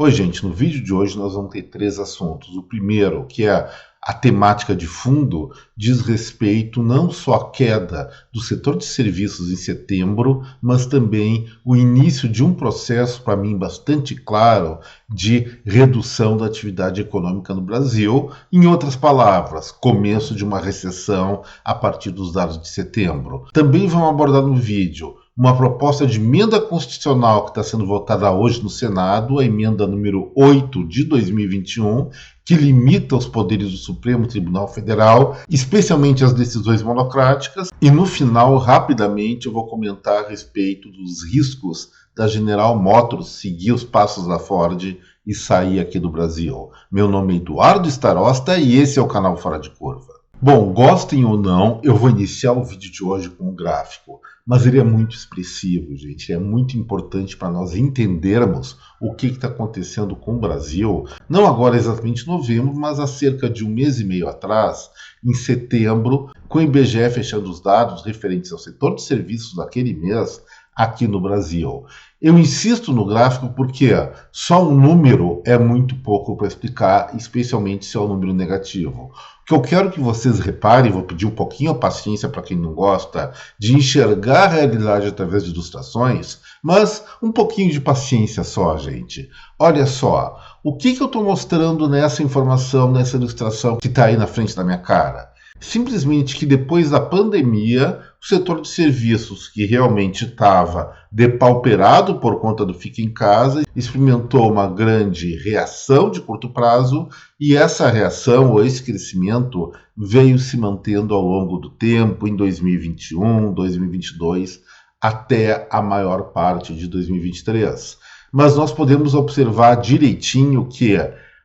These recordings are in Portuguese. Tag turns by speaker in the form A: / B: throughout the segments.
A: Oi, gente, no vídeo de hoje nós vamos ter três assuntos. O primeiro, que é a temática de fundo, diz respeito não só à queda do setor de serviços em setembro, mas também o início de um processo, para mim, bastante claro, de redução da atividade econômica no Brasil. Em outras palavras, começo de uma recessão a partir dos dados de setembro. Também vamos abordar no vídeo uma proposta de emenda constitucional que está sendo votada hoje no Senado, a emenda número 8 de 2021, que limita os poderes do Supremo Tribunal Federal, especialmente as decisões monocráticas. E no final, rapidamente, eu vou comentar a respeito dos riscos da General Motors seguir os passos da Ford e sair aqui do Brasil. Meu nome é Eduardo Starosta e esse é o canal Fora de Curva. Bom, gostem ou não, eu vou iniciar o vídeo de hoje com um gráfico, mas ele é muito expressivo, gente, é muito importante para nós entendermos o que está acontecendo com o Brasil, não agora exatamente em novembro, mas há cerca de um mês e meio atrás, em setembro, com o IBGE fechando os dados referentes ao setor de serviços daquele mês aqui no Brasil. Eu insisto no gráfico porque só um número é muito pouco para explicar, especialmente se é um número negativo. O que eu quero que vocês reparem, vou pedir um pouquinho a paciência para quem não gosta de enxergar a realidade através de ilustrações, mas um pouquinho de paciência só, gente. Olha só, o que eu estou mostrando nessa informação, nessa ilustração que está aí na frente da minha cara? Simplesmente que depois da pandemia, o setor de serviços, que realmente estava depauperado por conta do fica em casa, experimentou uma grande reação de curto prazo e essa reação ou esse crescimento veio se mantendo ao longo do tempo, em 2021, 2022, até a maior parte de 2023. Mas nós podemos observar direitinho que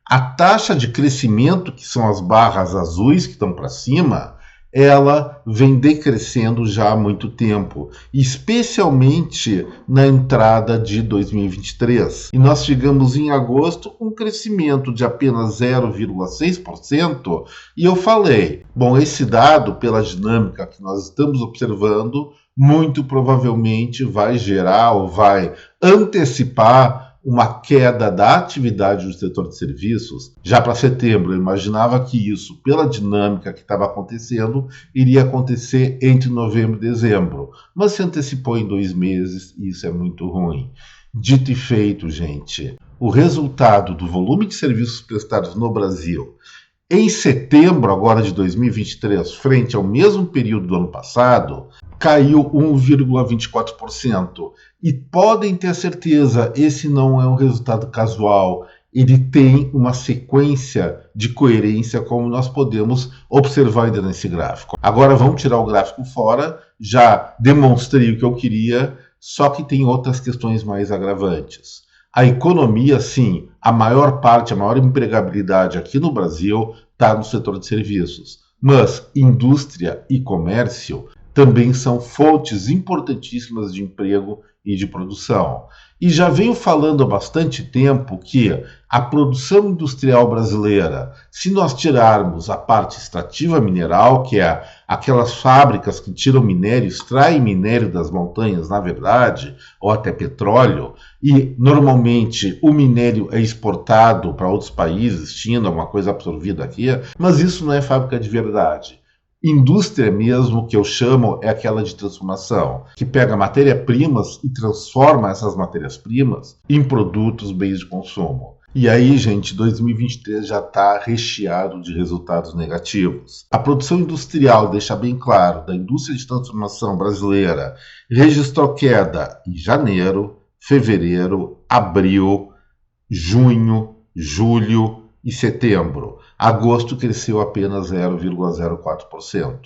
A: a taxa de crescimento, que são as barras azuis que estão para cima, ela vem decrescendo já há muito tempo, especialmente na entrada de 2023. E nós chegamos em agosto com um crescimento de apenas 0,6%, e eu falei, bom, esse dado, pela dinâmica que nós estamos observando, muito provavelmente vai gerar ou vai antecipar uma queda da atividade do setor de serviços. Já para setembro, eu imaginava que isso, pela dinâmica que estava acontecendo, iria acontecer entre novembro e dezembro. Mas se antecipou em 2 meses e isso é muito ruim. Dito e feito, gente, o resultado do volume de serviços prestados no Brasil em setembro agora de 2023, frente ao mesmo período do ano passado, caiu 1,24%. E podem ter certeza, esse não é um resultado casual. Ele tem uma sequência de coerência, como nós podemos observar ainda nesse gráfico. Agora vamos tirar o gráfico fora. Já demonstrei o que eu queria, só que tem outras questões mais agravantes. A economia, sim, a maior parte, a maior empregabilidade aqui no Brasil está no setor de serviços. Mas indústria e comércio também são fontes importantíssimas de emprego e de produção. E já venho falando há bastante tempo que a produção industrial brasileira, se nós tirarmos a parte extrativa mineral, que é aquelas fábricas que tiram minério, extraem minério das montanhas, na verdade, ou até petróleo, e normalmente o minério é exportado para outros países, China, alguma coisa absorvida aqui, mas isso não é fábrica de verdade. Indústria mesmo, que eu chamo, é aquela de transformação, que pega matéria-primas e transforma essas matérias-primas em produtos, bens de consumo. E aí, gente, 2023 já está recheado de resultados negativos. A produção industrial, deixa bem claro, da indústria de transformação brasileira registrou queda em janeiro, fevereiro, abril, junho, julho e setembro. Agosto cresceu apenas 0,04%.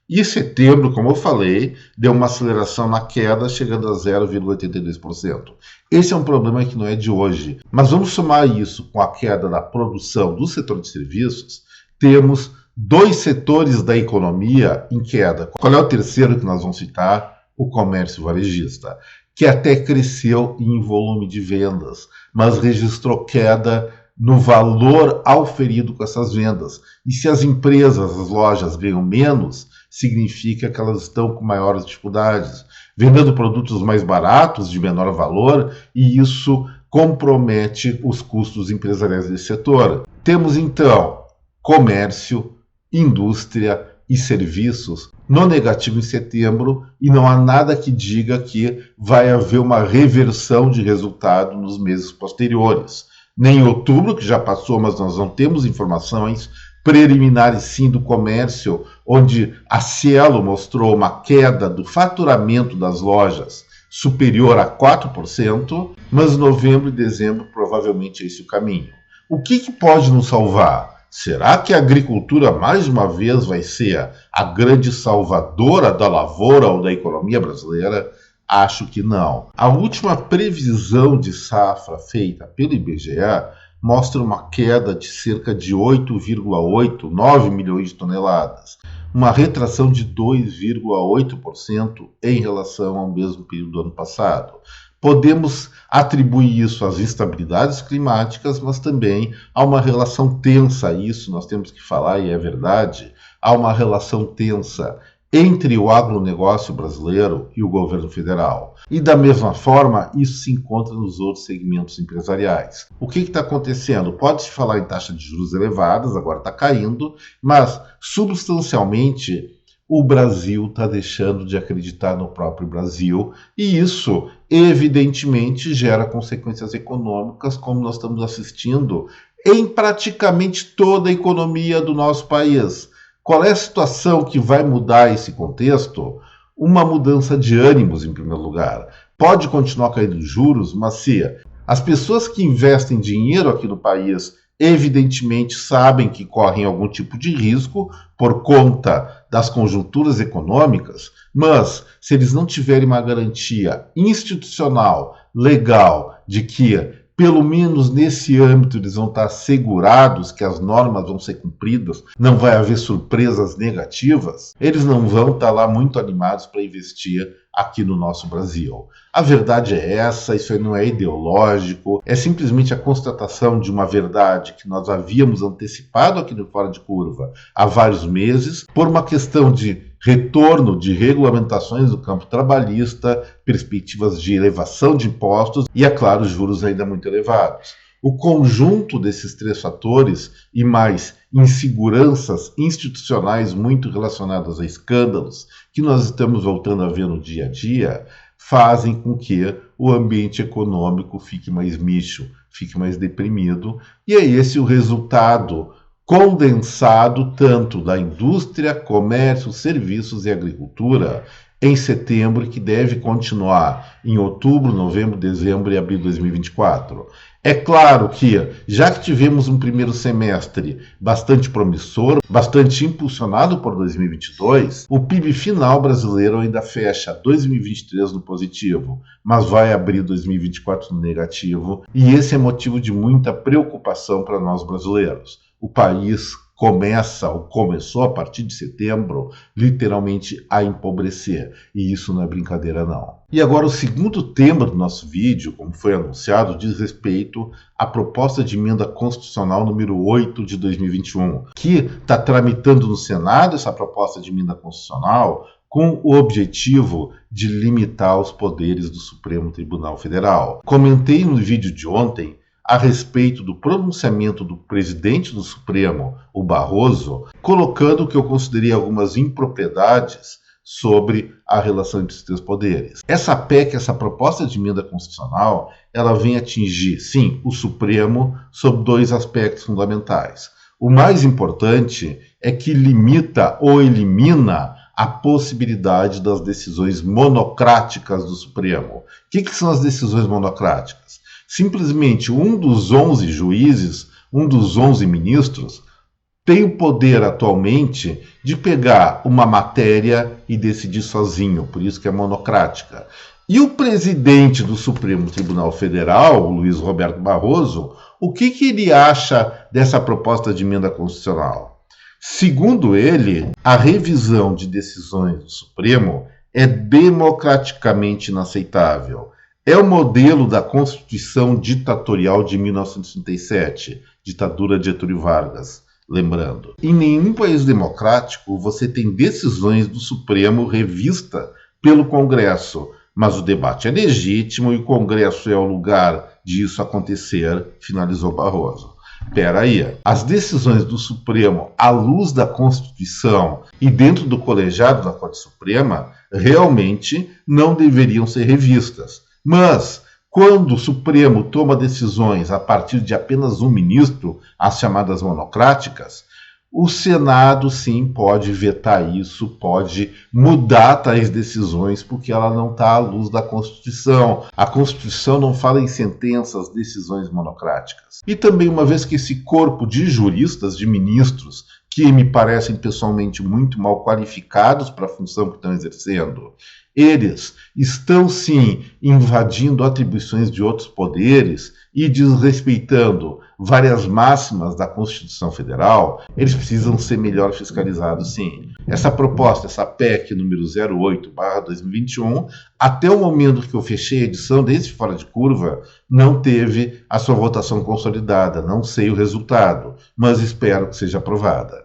A: E setembro, como eu falei, deu uma aceleração na queda, chegando a 0,82%. Esse é um problema que não é de hoje. Mas vamos somar isso com a queda da produção do setor de serviços, temos 2 setores da economia em queda. Qual é o terceiro que nós vamos citar? O comércio varejista, que até cresceu em volume de vendas, mas registrou queda no valor auferido com essas vendas. E se as empresas, as lojas ganham menos, significa que elas estão com maiores dificuldades, vendendo produtos mais baratos, de menor valor, e isso compromete os custos empresariais desse setor. Temos então comércio, indústria e serviços no negativo em setembro e não há nada que diga que vai haver uma reversão de resultado nos meses posteriores. Nem em outubro, que já passou, mas nós não temos informações preliminares sim do comércio, onde a Cielo mostrou uma queda do faturamento das lojas superior a 4%, mas novembro e dezembro provavelmente é esse o caminho. O que pode nos salvar? Será que a agricultura mais uma vez vai ser a grande salvadora da lavoura ou da economia brasileira? Acho que não. A última previsão de safra feita pelo IBGE mostra uma queda de cerca de 8,9 milhões de toneladas, uma retração de 2,8% em relação ao mesmo período do ano passado. Podemos atribuir isso às instabilidades climáticas, mas também a uma relação tensa, isso nós temos que falar e é verdade, há uma relação tensa entre o agronegócio brasileiro e o governo federal. E da mesma forma, isso se encontra nos outros segmentos empresariais. O que está acontecendo? Pode-se falar em taxa de juros elevadas, agora está caindo, mas substancialmente o Brasil está deixando de acreditar no próprio Brasil e isso, evidentemente, gera consequências econômicas, como nós estamos assistindo em praticamente toda a economia do nosso país. Qual é a situação que vai mudar esse contexto? Uma mudança de ânimos, em primeiro lugar. Pode continuar caindo juros, mas se as pessoas que investem dinheiro aqui no país evidentemente sabem que correm algum tipo de risco por conta das conjunturas econômicas, mas se eles não tiverem uma garantia institucional, legal, de que pelo menos nesse âmbito eles vão estar assegurados que as normas vão ser cumpridas, não vai haver surpresas negativas, eles não vão estar lá muito animados para investir aqui no nosso Brasil. A verdade é essa, isso aí não é ideológico, é simplesmente a constatação de uma verdade que nós havíamos antecipado aqui no Fora de Curva há vários meses, por uma questão de retorno de regulamentações do campo trabalhista, perspectivas de elevação de impostos e, é claro, juros ainda muito elevados. O conjunto desses três fatores e mais inseguranças institucionais muito relacionadas a escândalos que nós estamos voltando a ver no dia a dia fazem com que o ambiente econômico fique mais misto, fique mais deprimido, e é esse o resultado condensado tanto da indústria, comércio, serviços e agricultura em setembro e que deve continuar em outubro, novembro, dezembro e abril de 2024. É claro que, já que tivemos um primeiro semestre bastante promissor, bastante impulsionado por 2022, o PIB final brasileiro ainda fecha 2023 no positivo, mas vai abrir 2024 no negativo, e esse é motivo de muita preocupação para nós brasileiros. O país começou a partir de setembro, literalmente a empobrecer. E isso não é brincadeira não. E agora o segundo tema do nosso vídeo, como foi anunciado, diz respeito à proposta de emenda constitucional número 8 de 2021, que está tramitando no Senado essa proposta de emenda constitucional com o objetivo de limitar os poderes do Supremo Tribunal Federal. Comentei no vídeo de ontem a respeito do pronunciamento do presidente do Supremo, o Barroso, colocando o que eu considerei algumas impropriedades sobre a relação entre os três poderes. Essa PEC, essa proposta de emenda constitucional, ela vem atingir, sim, o Supremo sob dois aspectos fundamentais. O mais importante é que limita ou elimina a possibilidade das decisões monocráticas do Supremo. O que são as decisões monocráticas? Simplesmente um dos 11 juízes, um dos 11 ministros, tem o poder atualmente de pegar uma matéria e decidir sozinho, por isso que é monocrática. E o presidente do Supremo Tribunal Federal, o Luiz Roberto Barroso, o que ele acha dessa proposta de emenda constitucional? Segundo ele, a revisão de decisões do Supremo é democraticamente inaceitável. É o modelo da Constituição ditatorial de 1937, ditadura de Getúlio Vargas, lembrando. Em nenhum país democrático você tem decisões do Supremo revista pelo Congresso, Mas o debate é legítimo e o Congresso é o lugar disso acontecer, finalizou Barroso. Espera aí, as decisões do Supremo à luz da Constituição e dentro do colegiado da Corte Suprema realmente não deveriam ser revistas. Mas, quando o Supremo toma decisões a partir de apenas um ministro, as chamadas monocráticas, o Senado sim pode vetar isso, pode mudar tais decisões, porque ela não está à luz da Constituição. A Constituição não fala em sentenças, decisões monocráticas. E também, uma vez que esse corpo de juristas, de ministros, que me parecem pessoalmente muito mal qualificados para a função que estão exercendo, eles estão sim invadindo atribuições de outros poderes e desrespeitando várias máximas da Constituição Federal, eles precisam ser melhor fiscalizados, sim. Essa proposta, essa PEC número 08/2021, até o momento que eu fechei a edição desse Fora de Curva, não teve a sua votação consolidada. Não sei o resultado, mas espero que seja aprovada.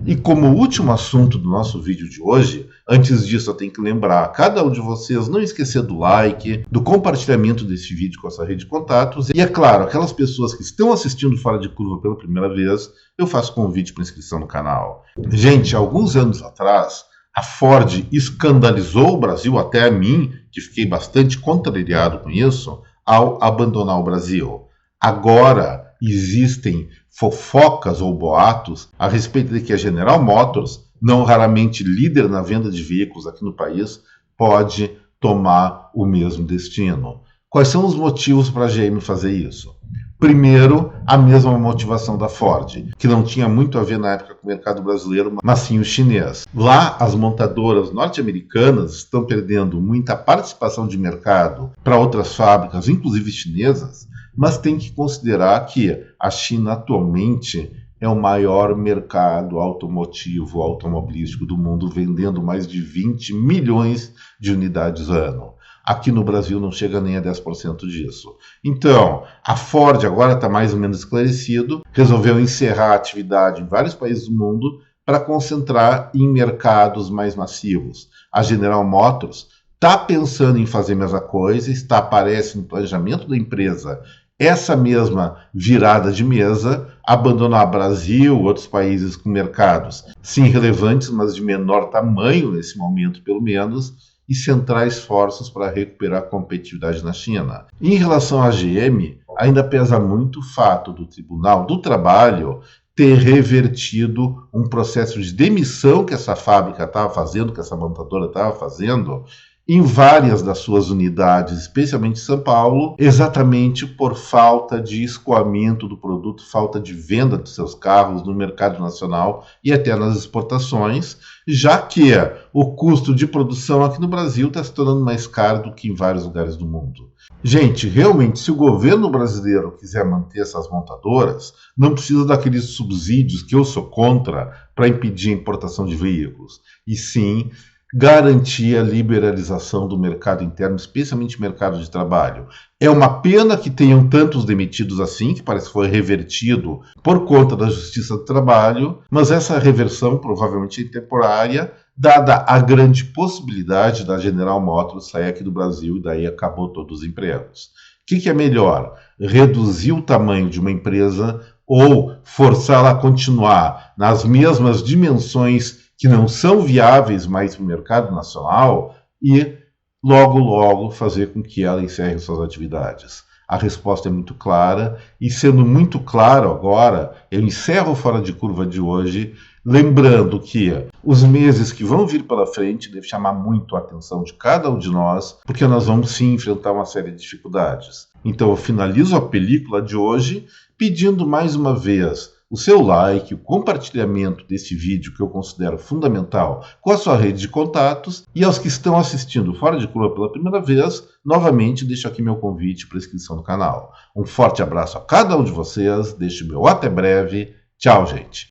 A: E como último assunto do nosso vídeo de hoje, antes disso eu tenho que lembrar a cada um de vocês não esquecer do like, do compartilhamento desse vídeo com a sua rede de contatos. E é claro, aquelas pessoas que estão assistindo Fora de Curva pela primeira vez, eu faço convite para inscrição no canal. Gente, alguns anos atrás, a Ford escandalizou o Brasil, até a mim, que fiquei bastante contrariado com isso, ao abandonar o Brasil. Agora existem fofocas ou boatos a respeito de que a General Motors, não raramente líder na venda de veículos aqui no país, pode tomar o mesmo destino. Quais são os motivos para a GM fazer isso? Primeiro, a mesma motivação da Ford, que não tinha muito a ver na época com o mercado brasileiro, mas sim o chinês. Lá, as montadoras norte-americanas estão perdendo muita participação de mercado para outras fábricas, inclusive chinesas, mas tem que considerar que a China atualmente é o maior mercado automotivo, automobilístico do mundo, vendendo mais de 20 milhões de unidades ano. Aqui no Brasil não chega nem a 10% disso. Então, a Ford agora está mais ou menos esclarecido, resolveu encerrar a atividade em vários países do mundo para concentrar em mercados mais massivos. A General Motors está pensando em fazer a mesma coisa, aparece no planejamento da empresa essa mesma virada de mesa, abandonar Brasil, outros países com mercados, sim, relevantes, mas de menor tamanho nesse momento, pelo menos, e centrar esforços para recuperar a competitividade na China. Em relação à GM, ainda pesa muito o fato do Tribunal do Trabalho ter revertido um processo de demissão que essa fábrica estava fazendo, que essa montadora estava fazendo, em várias das suas unidades, especialmente em São Paulo, exatamente por falta de escoamento do produto, falta de venda dos seus carros no mercado nacional e até nas exportações, já que o custo de produção aqui no Brasil está se tornando mais caro do que em vários lugares do mundo. Gente, realmente, se o governo brasileiro quiser manter essas montadoras, não precisa daqueles subsídios que eu sou contra para impedir a importação de veículos, e sim garantir a liberalização do mercado interno, especialmente o mercado de trabalho. É uma pena que tenham tantos demitidos assim, que parece que foi revertido por conta da Justiça do Trabalho, mas essa reversão provavelmente é temporária, dada a grande possibilidade da General Motors sair aqui do Brasil e daí acabou todos os empregos. O que é melhor? Reduzir o tamanho de uma empresa ou forçá-la a continuar nas mesmas dimensões que não são viáveis mais para o mercado nacional e logo fazer com que ela encerre suas atividades? A resposta é muito clara e, sendo muito claro agora, eu encerro o Fora de Curva de hoje, lembrando que os meses que vão vir pela frente devem chamar muito a atenção de cada um de nós, porque nós vamos sim enfrentar uma série de dificuldades. Então eu finalizo a película de hoje pedindo mais uma vez o seu like, o compartilhamento desse vídeo que eu considero fundamental com a sua rede de contatos, e aos que estão assistindo Fora de Curva pela primeira vez, novamente deixo aqui meu convite para inscrição no canal. Um forte abraço a cada um de vocês, deixo meu até breve, tchau gente!